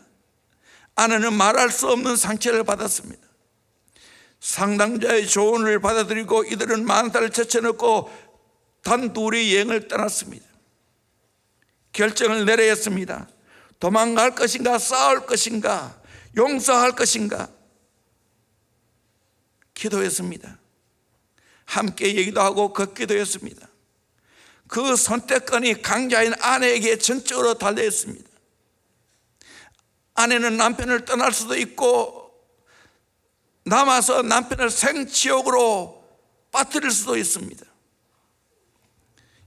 아내는 말할 수 없는 상처를 받았습니다. 상담자의 조언을 받아들이고 이들은 만사를 제쳐놓고 단둘이 여행을 떠났습니다. 결정을 내려야 했습니다. 도망갈 것인가, 싸울 것인가, 용서할 것인가. 기도했습니다. 함께 얘기도 하고 걷기도 했습니다. 그 선택권이 강자인 아내에게 전적으로 달려있습니다. 아내는 남편을 떠날 수도 있고 남아서 남편을 생지옥으로 빠뜨릴 수도 있습니다.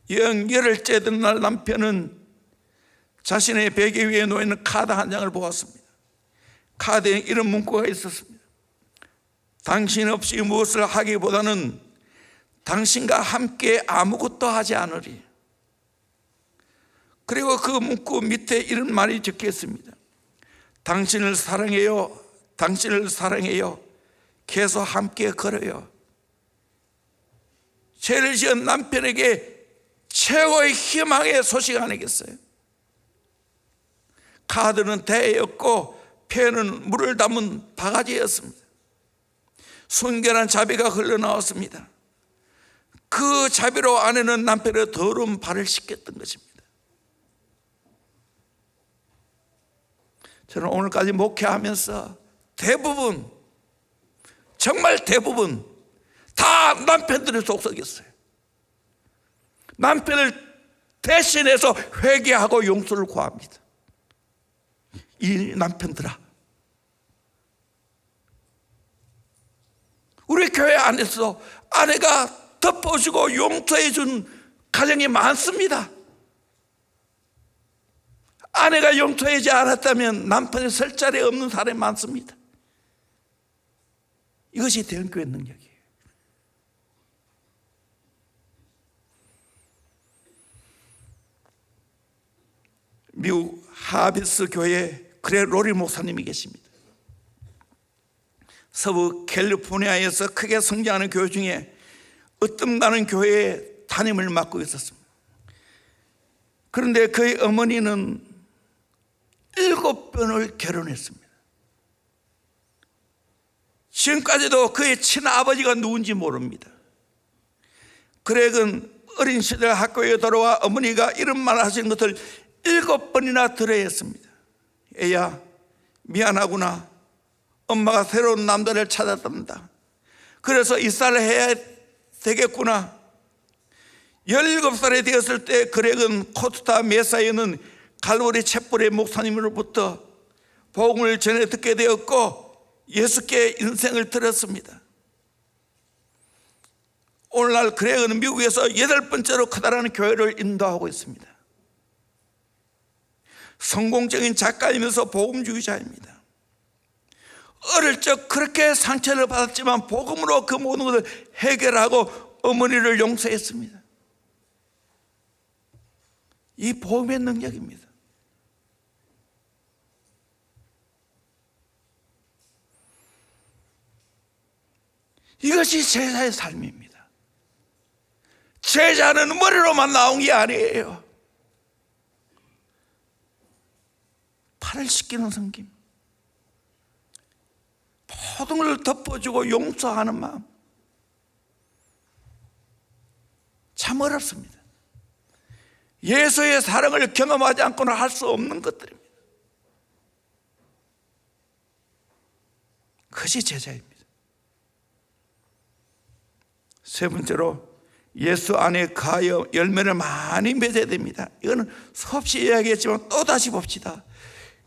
열흘째 된 날 남편은 자신의 베개 위에 놓여있는 카드 한 장을 보았습니다. 카드에 이런 문구가 있었습니다. 당신 없이 무엇을 하기보다는 당신과 함께 아무것도 하지 않으리. 그리고 그 문구 밑에 이런 말이 적혀 있습니다. 당신을 사랑해요. 당신을 사랑해요. 계속 함께 걸어요. 죄를 지은 남편에게 최고의 희망의 소식 아니겠어요? 카드는 대였고 펜은 물을 담은 바가지였습니다. 순결한 자비가 흘러나왔습니다. 그 자비로 아내는 남편의 더러운 발을 씻겼던 것입니다. 저는 오늘까지 목회하면서 대부분, 정말 대부분 다 남편들의 속썩였어요. 남편을 대신해서 회개하고 용서를 구합니다. 이 남편들아, 우리 교회 안에서 아내가 덮어주고 용서해 준 가정이 많습니다. 아내가 용서하지 않았다면 남편이 설 자리에 없는 사람이 많습니다. 이것이 대형교회 능력이에요. 미국 하비스 교회에 그레 로리 목사님이 계십니다. 서부 캘리포니아에서 크게 성장하는 교회 중에 으뜸나는 교회의 담임을 맡고 있었습니다. 그런데 그의 어머니는 7번을 결혼했습니다. 지금까지도 그의 친아버지가 누군지 모릅니다. 그렉은 어린 시절 학교에 돌아와 어머니가 이런 말을 하신 것을 7번이나 들어야 했습니다. 애야, 미안하구나. 엄마가 새로운 남자를 찾았답니다. 그래서 이사를 해야 되겠구나. 17살이 되었을 때 그렉은 코스타 메사에 있는 갈보리 챗불의 목사님으로부터 복음을 전해 듣게 되었고 예수께 인생을 들었습니다. 오늘날 그렉은 미국에서 8번째로 크다라는 교회를 인도하고 있습니다. 성공적인 작가이면서 복음주의자입니다. 어릴 적 그렇게 상처를 받았지만 복음으로 그 모든 것을 해결하고 어머니를 용서했습니다. 이 복음의 능력입니다. 이것이 제자의 삶입니다. 제자는 머리로만 나온 게 아니에요. 팔을 씻기는 섬김, 모든 걸 덮어주고 용서하는 마음, 참 어렵습니다. 예수의 사랑을 경험하지 않고는 할 수 없는 것들입니다. 그것이 제자입니다. 세 번째로 예수 안에 가여 열매를 많이 맺어야 됩니다. 이거는 수없이 이야기했지만 또다시 봅시다.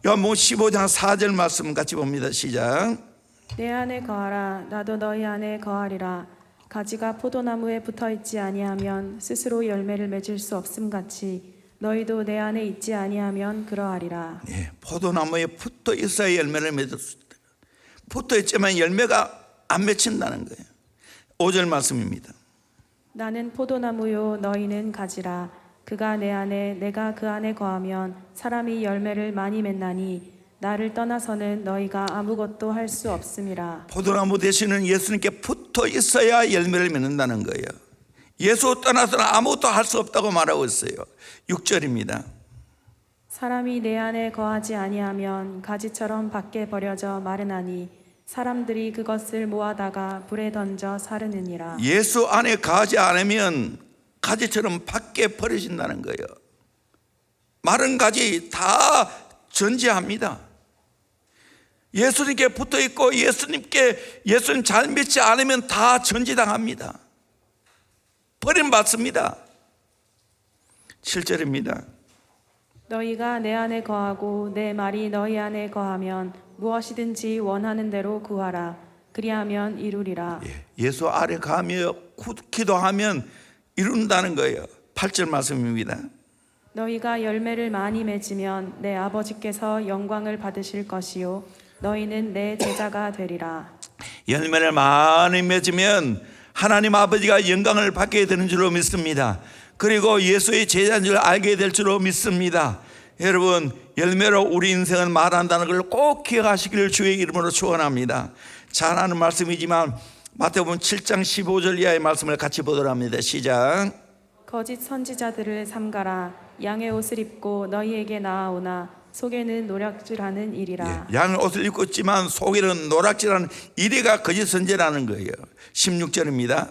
요한복음 15장 4절 말씀 같이 봅니다. 시작. 내 안에 거하라 나도 너희 안에 거하리라. 가지가 포도나무에 붙어있지 아니하면 스스로 열매를 맺을 수 없음 같이 너희도 내 안에 있지 아니하면 그러하리라. 예, 포도나무에 붙어 있어야 열매를 맺을 수 있다. 붙어 있지만 열매가 안 맺힌다는 거예요. 5절 말씀입니다. 나는 포도나무요 너희는 가지라. 그가 내 안에 내가 그 안에 거하면 사람이 열매를 많이 맺나니 나를 떠나서는 너희가 아무것도 할 수 없음이라. 포도나무 대신은 예수님께 붙어 있어야 열매를 맺는다는 거예요. 예수 떠나서는 아무것도 할 수 없다고 말하고 있어요. 6절입니다. 사람이 내 안에 거하지 아니하면 가지처럼 밖에 버려져 마르나니 사람들이 그것을 모아다가 불에 던져 사르느니라. 예수 안에 가지 않으면 가지처럼 밖에 버려진다는 거예요. 마른 가지 다 전제합니다. 예수님께 붙어 있고 예수님 잘 믿지 않으면 다 전지당합니다. 버림받습니다. 7절입니다. 너희가 내 안에 거하고 내 말이 너희 안에 거하면 무엇이든지 원하는 대로 구하라. 그리하면 이루리라. 예수 안에 가며 기도하면 이룬다는 거예요. 8절 말씀입니다. 너희가 열매를 많이 맺으면 내 아버지께서 영광을 받으실 것이요 너희는 내 제자가 되리라. 열매를 많이 맺으면 하나님 아버지가 영광을 받게 되는 줄로 믿습니다. 그리고 예수의 제자인 줄 알게 될 줄로 믿습니다. 여러분, 열매로 우리 인생은 말한다는 걸 꼭 기억하시기를 주의 이름으로 축원합니다. 잘 아는 말씀이지만 마태복음 7장 15절 이하의 말씀을 같이 보도록 합니다. 시작. 거짓 선지자들을 삼가라. 양의 옷을 입고 너희에게 나아오나 속에는 노략질하는 일이라. 양의 옷을 입고 있지만 속에는 노략질하는 이리가 거짓 선지라는 거예요. 16절입니다.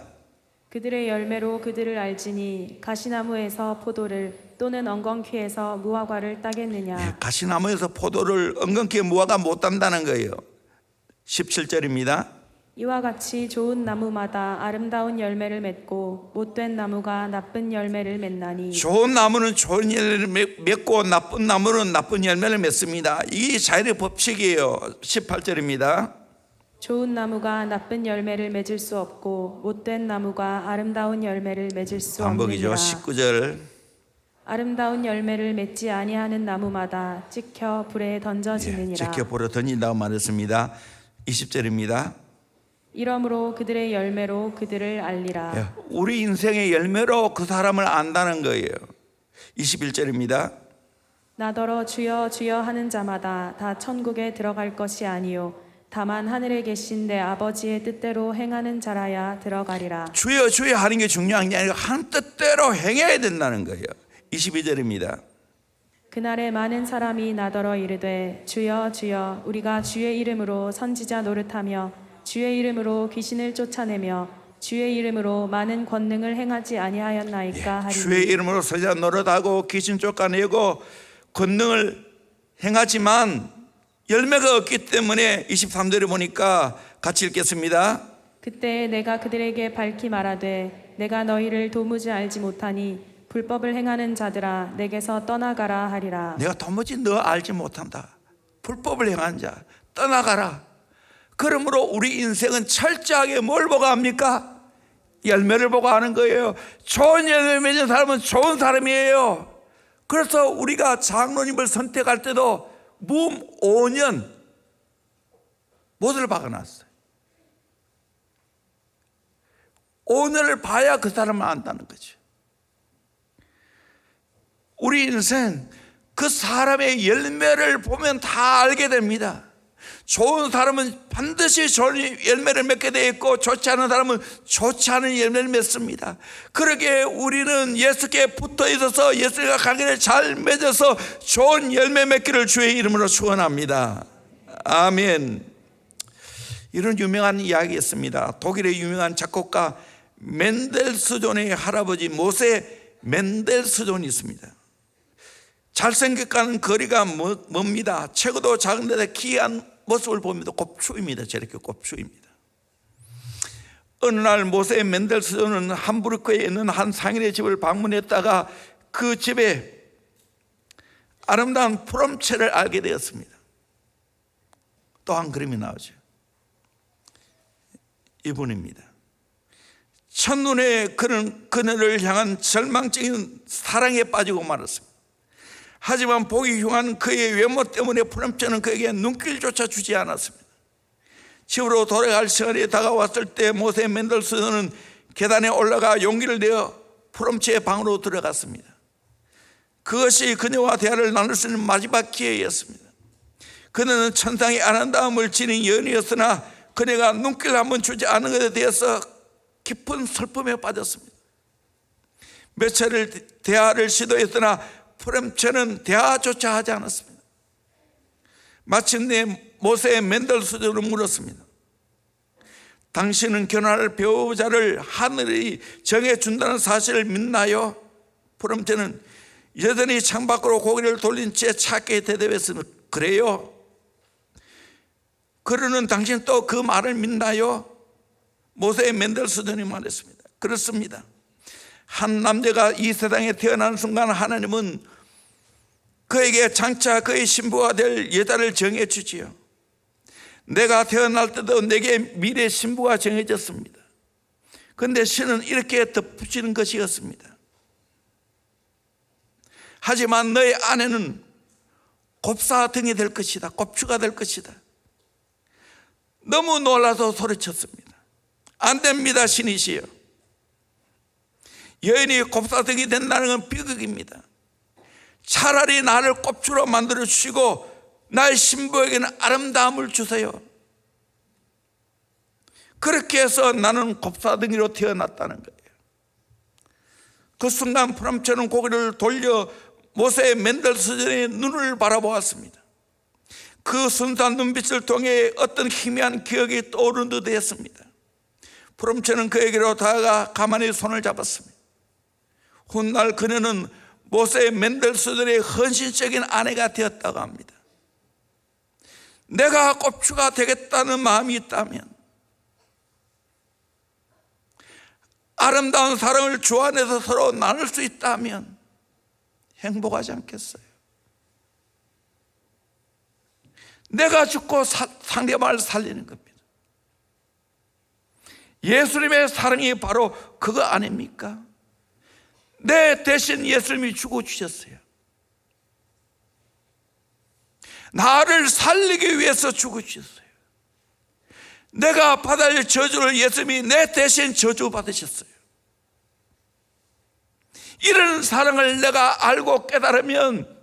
그들의 열매로 그들을 알지니 가시나무에서 포도를 또는 엉겅퀴에서 무화과를 따겠느냐. 가시나무에서 포도를 엉겅퀴에 무화과 못 딴다는 거예요. 17절입니다. 이와 같이 좋은 나무마다 아름다운 열매를 맺고 못된 나무가 나쁜 열매를 맺나니. 좋은 나무는 좋은 열매를 맺고 나쁜 나무는 나쁜 열매를 맺습니다. 이게 자연의 법칙이에요. 18절입니다. 좋은 나무가 나쁜 열매를 맺을 수 없고 못된 나무가 아름다운 열매를 맺을 수 반복이죠. 없느니라. 19절. 아름다운 열매를 맺지 아니하는 나무마다 찍혀 불에 던져지느니라. 지켜 보러 던진다고 말했습니다. 20절입니다. 이러므로 그들의 열매로 그들을 알리라. 우리 인생의 열매로 그 사람을 안다는 거예요. 21절입니다. 나더러 주여 주여 하는 자마다 다 천국에 들어갈 것이 아니요 다만 하늘에 계신 내 아버지의 뜻대로 행하는 자라야 들어가리라. 주여 주여 하는 게 중요한 게 아니고 한 뜻대로 행해야 된다는 거예요. 22절입니다. 그날에 많은 사람이 나더러 이르되 주여 주여 우리가 주의 이름으로 선지자 노릇하며 주의 이름으로 귀신을 쫓아내며 주의 이름으로 많은 권능을 행하지 아니하였나이까 하리니. 주의 이름으로 선지자 노릇하고 귀신 쫓아내고 권능을 행하지만 열매가 없기 때문에 23절에 보니까 같이 읽겠습니다. 그때 내가 그들에게 밝히 말하되 내가 너희를 도무지 알지 못하니 불법을 행하는 자들아 내게서 떠나가라 하리라. 내가 도무지 너 알지 못한다. 불법을 행한 자 떠나가라. 그러므로 우리 인생은 철저하게 뭘 보고 합니까? 열매를 보고 하는 거예요. 좋은 열매 맺은 사람은 좋은 사람이에요. 그래서 우리가 장로님을 선택할 때도 무 5년 못을 박아놨어요. 5년을 봐야 그 사람을 안다는 거죠. 우리 인생 그 사람의 열매를 보면 다 알게 됩니다. 좋은 사람은 반드시 좋은 열매를 맺게 되어 있고 좋지 않은 사람은 좋지 않은 열매를 맺습니다. 그러기에 우리는 예수께 붙어 있어서 예수가 관계를 잘 맺어서 좋은 열매 맺기를 주의 이름으로 축원합니다. 아멘. 이런 유명한 이야기가 있습니다. 독일의 유명한 작곡가 멘델스존의 할아버지 모세 멘델스존이 있습니다. 잘생겼다는 거리가 멉니다. 체구도 작은데 키한 모습을 보면 곱추입니다. 저렇게 곱추입니다. 어느 날 모세 멘델스존은 함부르크에 있는 한 상인의 집을 방문했다가 그 집에 아름다운 푸른채를 알게 되었습니다. 또 한 그림이 나오죠. 이분입니다. 첫눈에 그녀를 향한 절망적인 사랑에 빠지고 말았습니다. 하지만 보기 흉한 그의 외모 때문에 푸른채는 그에게 눈길조차 주지 않았습니다. 집으로 돌아갈 시간이 다가왔을 때 모세 멘델스존은 계단에 올라가 용기를 내어 푸른채의 방으로 들어갔습니다. 그것이 그녀와 대화를 나눌 수 있는 마지막 기회였습니다. 그녀는 천상의 아름다움을 지닌 여인이었으나 그녀가 눈길을 한번 주지 않은 것에 대해서 깊은 슬픔에 빠졌습니다. 몇 차례 대화를 시도했으나 푸른채는 대화조차 하지 않았습니다. 마침내 모세 멘델스존은 물었습니다. 당신은 결혼할 배우자를 하늘이 정해준다는 사실을 믿나요? 푸른채는 여전히 창밖으로 고개를 돌린 채 차게 대답했습니다. 그래요? 그러는 당신 또 그 말을 믿나요? 모세 멘델스존이 말했습니다. 그렇습니다. 한 남자가 이 세상에 태어나는 순간 하나님은 그에게 장차 그의 신부가 될 여자를 정해 주지요. 내가 태어날 때도 내게 미래 신부가 정해졌습니다. 그런데 신은 이렇게 덧붙이는 것이었습니다. 하지만 너의 아내는 곱사등이 될 것이다. 곱추가 될 것이다. 너무 놀라서 소리쳤습니다. 안 됩니다, 신이시여. 여인이 곱사등이 된다는 건 비극입니다. 차라리 나를 곱추로 만들어 주시고 나의 신부에게는 아름다움을 주세요. 그렇게 해서 나는 곱사등이로 태어났다는 거예요. 그 순간 푸른채는 고개를 돌려 모세 멘델스존의 눈을 바라보았습니다. 그 순수한 눈빛을 통해 어떤 희미한 기억이 떠오른 듯 했습니다. 프롬체는 그에게로 다가가 가만히 손을 잡았습니다. 훗날 그녀는 모세 멘델스들의 헌신적인 아내가 되었다고 합니다. 내가 꼽주가 되겠다는 마음이 있다면, 아름다운 사랑을 주 안에서 서로 나눌 수 있다면 행복하지 않겠어요? 내가 죽고 상대방을 살리는 겁니다. 예수님의 사랑이 바로 그거 아닙니까? 내 대신 예수님이 죽어주셨어요. 나를 살리기 위해서 죽어주셨어요. 내가 받아야 할 저주를 예수님이 내 대신 저주받으셨어요. 이런 사랑을 내가 알고 깨달으면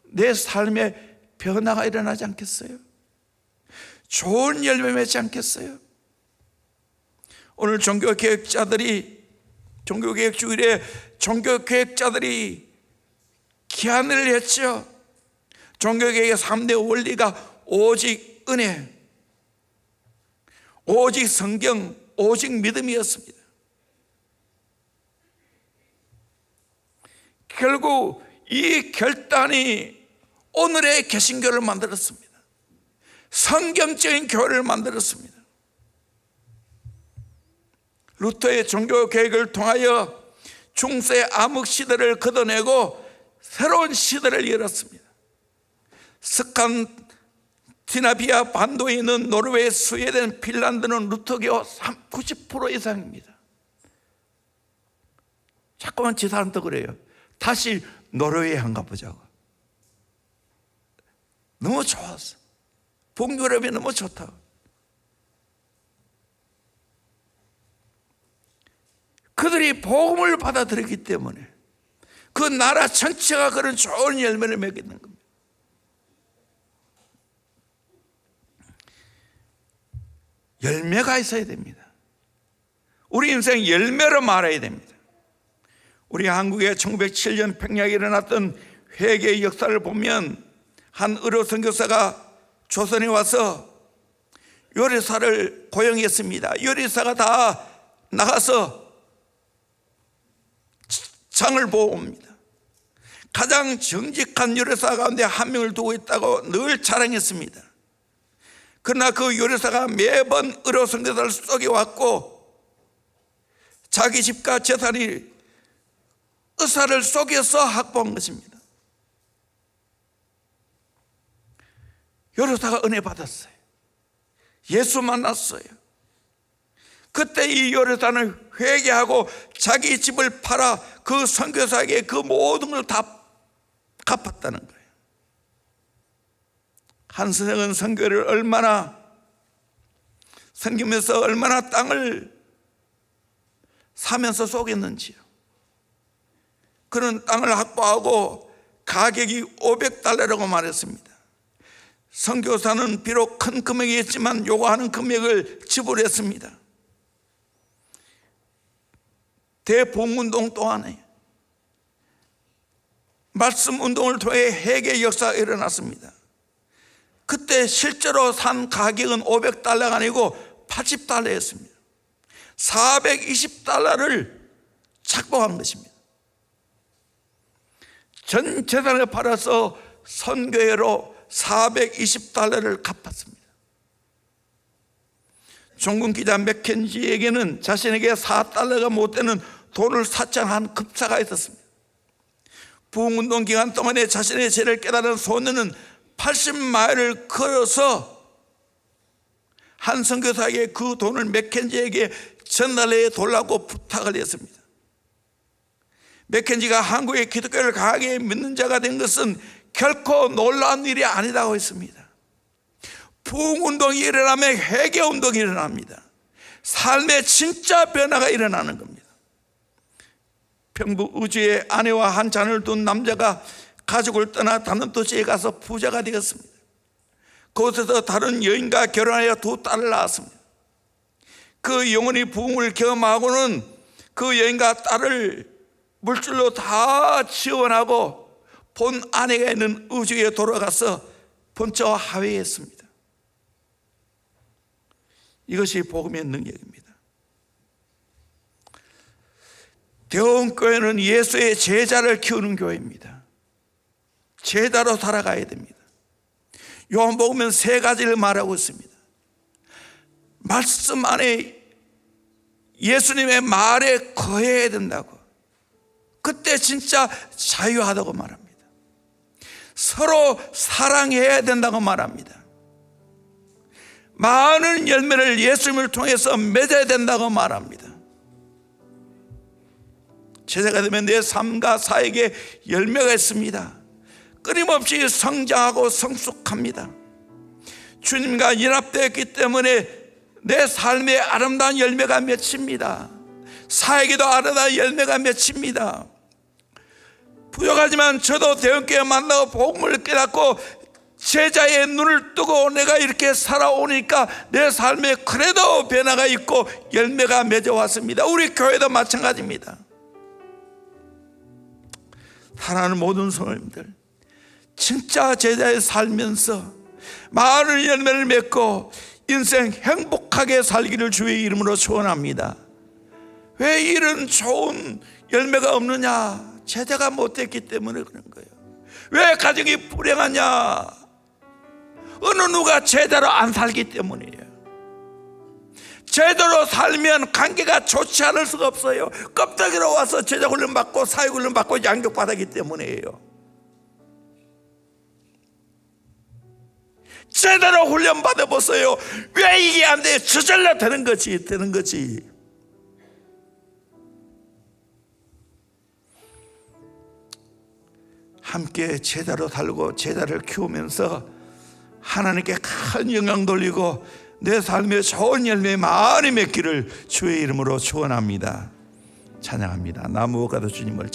내 삶에 변화가 일어나지 않겠어요? 좋은 열매 맺지 않겠어요? 오늘 종교개혁 주일에 종교개혁자들이 기한을 했죠. 종교개혁의 3대 원리가 오직 은혜, 오직 성경, 오직 믿음이었습니다. 결국 이 결단이 오늘의 개신교를 만들었습니다. 성경적인 교회를 만들었습니다. 루터의 종교개혁을 통하여 중세 암흑 시대를 걷어내고 새로운 시대를 열었습니다. 스칸디나비아 반도에 있는 노르웨이, 스웨덴, 핀란드는 루터교 90% 이상입니다. 자꾸만 지 사람도 그래요. 다시 노르웨이 한가 보자고. 너무 좋았어. 북유럽이 너무 좋다고. 그들이 복음을 받아들였기 때문에 그 나라 전체가 그런 좋은 열매를 맺는 겁니다. 열매가 있어야 됩니다. 우리 인생 열매로 말해야 됩니다. 우리 한국에 1907년 평양에 일어났던 회개의 역사를 보면 한 의료 선교사가 조선에 와서 요리사를 고용했습니다. 요리사가 다 나가서 장을 보고 옵니다. 가장 정직한 요리사 가운데 한 명을 두고 있다고 늘 자랑했습니다. 그러나 그 요리사가 매번 의료 선교사를 속여왔고 자기 집과 재산이 의사를 속여서 확보한 것입니다. 요리사가 은혜 받았어요. 예수 만났어요. 그때 이 요리사는 회개하고 자기 집을 팔아 그 선교사에게 그 모든 걸 다 갚았다는 거예요. 한 선생은 선교를 얼마나 섬기면서 얼마나 땅을 사면서 속였는지요. 그런 땅을 확보하고 가격이 $500라고 말했습니다. 선교사는 비록 큰 금액이었지만 요구하는 금액을 지불했습니다. 대봉운동 동안에 말씀 운동을 통해 회개 역사가 일어났습니다. 그때 실제로 산 가격은 $500가 아니고 $80였습니다. $420를 착복한 것입니다. 전 재산을 팔아서 선교회로 $420를 갚았습니다. 종군 기자 맥켄지에게는 자신에게 $4가 못 되는 돈을 사창한 급사가 있었습니다. 부흥운동 기간 동안에 자신의 죄를 깨달은 소년은 80마일을 걸어서 한 선교사에게 그 돈을 맥켄지에게 전달해 달라고 부탁을 했습니다. 맥켄지가 한국의 기독교를 강하게 믿는 자가 된 것은 결코 놀라운 일이 아니라고 했습니다. 부흥운동이 일어나면 회개운동이 일어납니다. 삶의 진짜 변화가 일어나는 겁니다. 평부 우주에 아내와 한 자녀를 둔 남자가 가족을 떠나 다른 도시에 가서 부자가 되었습니다. 그곳에서 다른 여인과 결혼하여 2딸을 낳았습니다. 그 영혼이 부흥을 경험하고는 그 여인과 딸을 물질로 다 지원하고 본 아내가 있는 우주에 돌아가서 본처와 화해했습니다. 이것이 복음의 능력입니다. 대원교회는 예수의 제자를 키우는 교회입니다. 제자로 살아가야 됩니다. 요한복음은 세 가지를 말하고 있습니다. 말씀 안에 예수님의 말에 거해야 된다고. 그때 진짜 자유하다고 말합니다. 서로 사랑해야 된다고 말합니다. 많은 열매를 예수님을 통해서 맺어야 된다고 말합니다. 제자가 되면 내 삶과 사역에 열매가 있습니다. 끊임없이 성장하고 성숙합니다. 주님과 연합되었기 때문에 내 삶에 아름다운 열매가 맺힙니다. 사역에도 아름다운 열매가 맺힙니다. 부족하지만 저도 대원교회 만나고 복음을 깨닫고 제자의 눈을 뜨고 내가 이렇게 살아오니까 내 삶에 그래도 변화가 있고 열매가 맺어왔습니다. 우리 교회도 마찬가지입니다. 사랑하는 모든 성도님들, 진짜 제자에 살면서 많은 열매를 맺고 인생 행복하게 살기를 주의 이름으로 축원합니다. 왜 이런 좋은 열매가 없느냐? 제자가 못했기 때문에 그런 거예요. 왜 가정이 불행하냐? 어느 누가 제대로 안 살기 때문이에요. 제대로 살면 관계가 좋지 않을 수가 없어요. 껍데기로 와서 제자 훈련 받고 사역 훈련 받고 양육 받았기 때문이에요. 제대로 훈련 받아보세요. 왜 이게 안 돼요? 저절로 되는 거지. 함께 제자로 살고 제자를 키우면서 하나님께 큰 영광 돌리고 내 삶에 좋은 열매 많이 맺기를 주의 이름으로 축원합니다. 찬양합니다. 나무가도 주님을